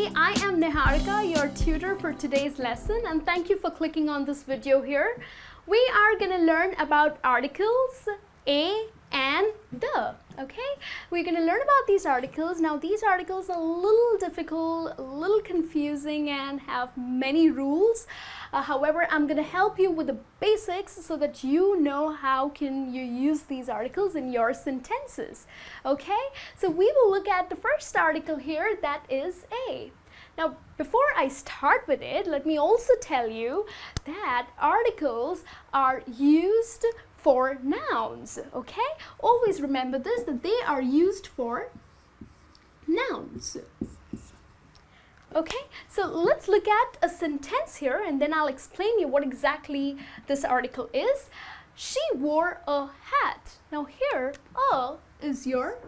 everybody, I am Niharika, your tutor for today's lesson, and thank you for clicking on this video here. We are going to learn about articles a and the, okay? We're going to learn about these articles. Now these articles are a little difficult, a little confusing and have many rules. However, I'm going to help you with the basics so that you know how can you use these articles in your sentences, okay? So we will look at the first article here, that is a. Now, before I start with it, let me also tell you that articles are used for nouns, okay? Always remember this, that they are used for nouns. Okay, so let's look at a sentence here and then I'll explain you what exactly this article is. She wore a hat. Now here, a is your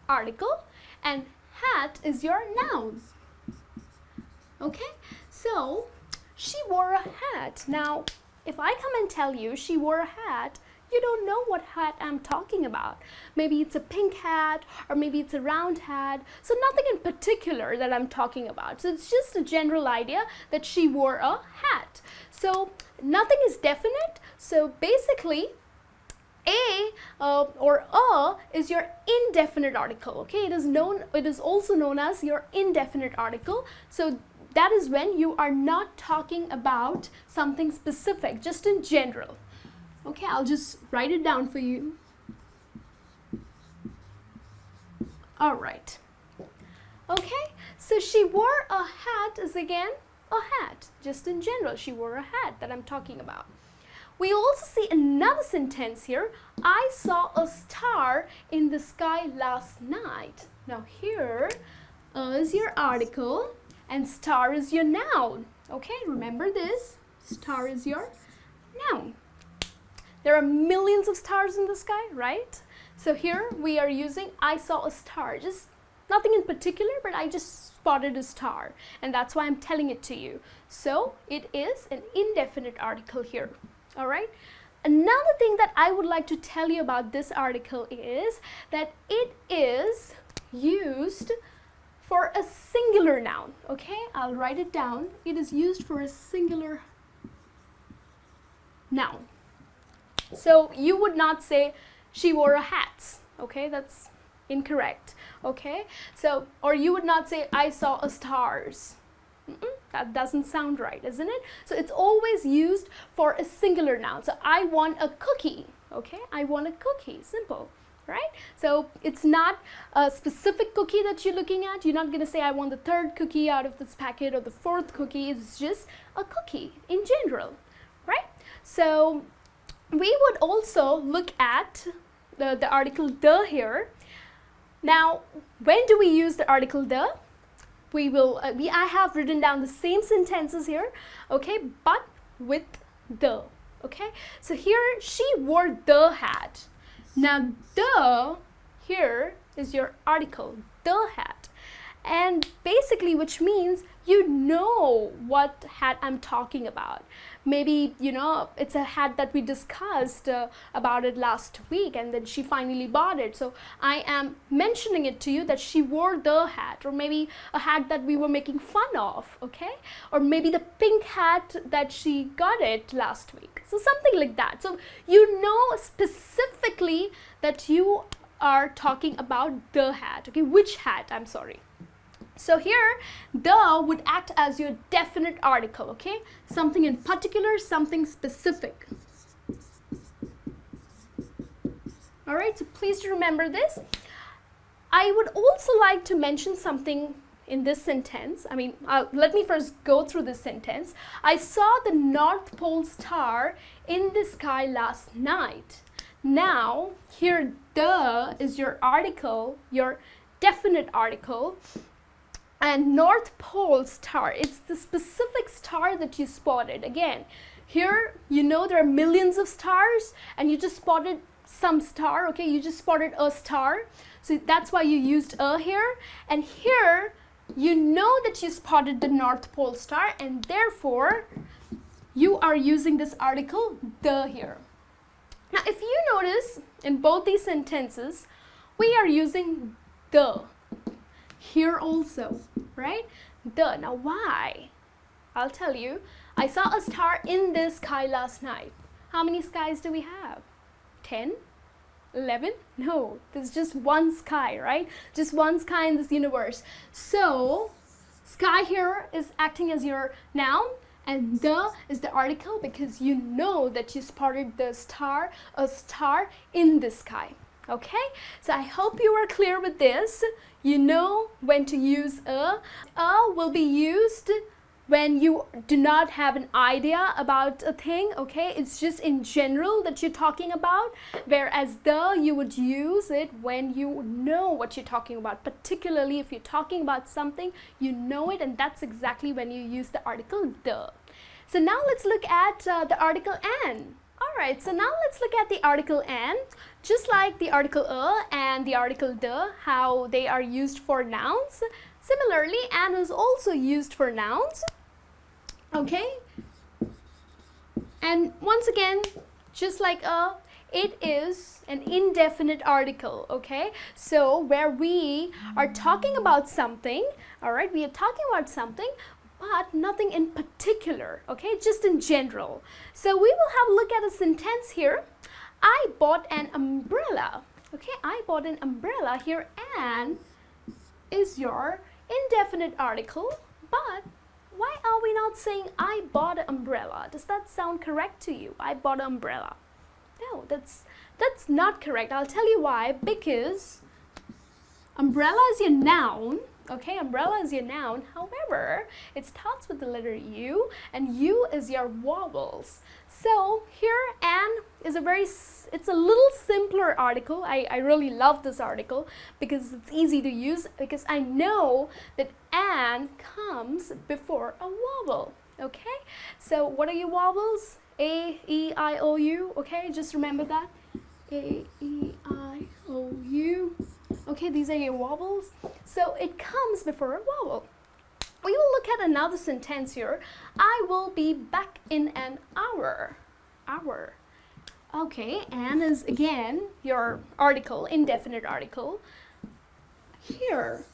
article and hat is your noun. Okay, so she wore a hat. Now, if I come and tell you she wore a hat, you don't know what hat I'm talking about. Maybe it's a pink hat or maybe it's a round hat. So nothing in particular that I'm talking about. So it's just a general idea that she wore a hat. So nothing is definite. So basically, a or a is your indefinite article. Okay, it is also known as your indefinite article. So that is when you are not talking about something specific, just in general. Okay, I'll just write it down for you. All right. Okay, so she wore a hat is again a hat, just in general. She wore a hat that I'm talking about. We also see another sentence here. I saw a star in the sky last night. Now here is your article and star is your noun. Okay, remember this. Star is your noun. There are millions of stars in the sky, right? So here we are using I saw a star. Just nothing in particular, but I just spotted a star. And that's why I'm telling it to you. So it is an indefinite article here. All right. Another thing that I would like to tell you about this article is that it is used for a singular noun. Okay, I'll write it down. It is used for a singular noun. So you would not say she wore a hat. Okay, that's incorrect. Okay, so or you would not say I saw a stars. That doesn't sound right, isn't it? So it's always used for a singular noun. So I want a cookie. Okay, I want a cookie. Simple, right? So it's not a specific cookie that you're looking at. You're not going to say I want the third cookie out of this packet or the fourth cookie. It's just a cookie in general, right? So we would also look at the article the here. Now, when do we use the article the? I have written down the same sentences here, okay, but with the, okay. So here, she wore the hat. Now, the here is your article, the hat. And basically, which means you know what hat I'm talking about. Maybe, you know, it's a hat that we discussed about it last week and then she finally bought it. So I am mentioning it to you that she wore the hat, or maybe a hat that we were making fun of, okay? Or maybe the pink hat that she got it last week. So something like that. So you know specifically that you are talking about the hat, okay? Which hat, I'm sorry. So here, the would act as your definite article, okay? Something in particular, something specific. All right, so please remember this. I would also like to mention something in this sentence. I mean, let me first go through this sentence. I saw the North Pole star in the sky last night. Now, here, the is your article, your definite article. And North Pole star, it's the specific star that you spotted. Again, here, you know there are millions of stars and you just spotted some star, okay? You just spotted a star. So that's why you used a here. And here, you know that you spotted the North Pole star and therefore, you are using this article, the here. Now, if you notice in both these sentences, we are using the. Here also, right? The. Now why? I'll tell you. I saw a star in the sky last night. How many skies do we have? 10? 11? No, there's just one sky, right? Just one sky in this universe. So, sky here is acting as your noun, and the is the article because you know that you spotted the star, a star in the sky. Okay, so I hope you are clear with this. You know when to use a. A will be used when you do not have an idea about a thing, okay? It's just in general that you're talking about, whereas the, you would use it when you know what you're talking about, particularly if you're talking about something, you know it, and that's exactly when you use the article the. So now let's look at the article an. Alright, so now let's look at the article an. Just like the article a and the article the, how they are used for nouns. Similarly, an is also used for nouns. Okay, and once again, just like a, it is an indefinite article, okay? So where we are talking about something, all right, we are talking about something, but nothing in particular, okay, just in general. So we will have a look at a sentence here. I bought an umbrella, okay? I bought an umbrella. Here, an is your indefinite article, but why are we not saying I bought an umbrella? Does that sound correct to you? I bought an umbrella. No, that's not correct. I'll tell you why. Because umbrella is your noun. Okay, umbrella is your noun. However, it starts with the letter U, and U is your vowels. So here, an is it's a little simpler article. I really love this article because it's easy to use, because I know that an comes before a vowel. Okay, so what are your vowels? A, E, I, O, U. Okay, just remember that. A, E, I, O, U. Okay, these are your vowels. So it comes before a vowel. We will look at another sentence here. I will be back in an hour. Hour. Okay, an is again your article, indefinite article. Here,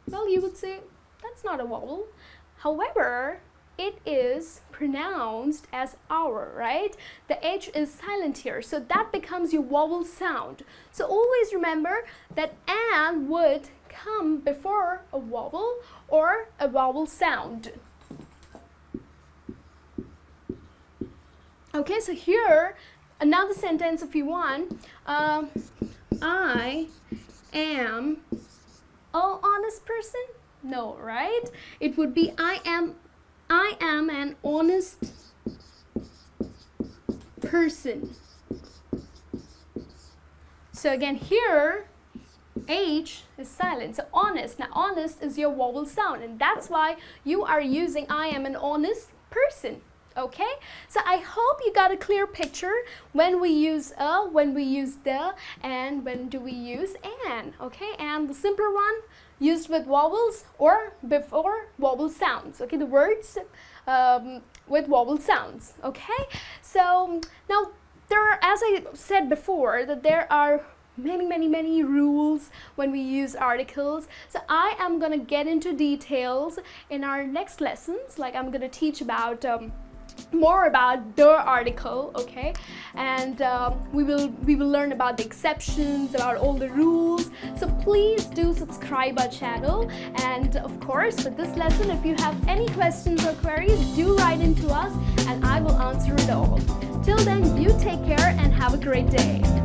well, you would say that's not a vowel. However, it is pronounced as hour, right? The H is silent here, so that becomes your vowel sound. So always remember that an would come before a vowel or a vowel sound. Okay, so here, another sentence if you want. I am an honest person? No, right? It would be I am an honest person. So again here, H is silent. So honest. Now honest is your vowel sound, and that's why you are using I am an honest person. Okay, so I hope you got a clear picture when we use a, when we use the, and when do we use an. Okay, and the simpler one used with vowels or before vowel sounds. Okay, the words with vowel sounds. Okay, so now there are, as I said before, that there are many rules when we use articles. So I am gonna get into details in our next lessons. Like I'm gonna teach about more about the article, okay, and we will learn about the exceptions, about all the rules. So please do subscribe our channel, and of course with this lesson, if you have any questions or queries, do write into us and I will answer it all. Till then, you take care and have a great day.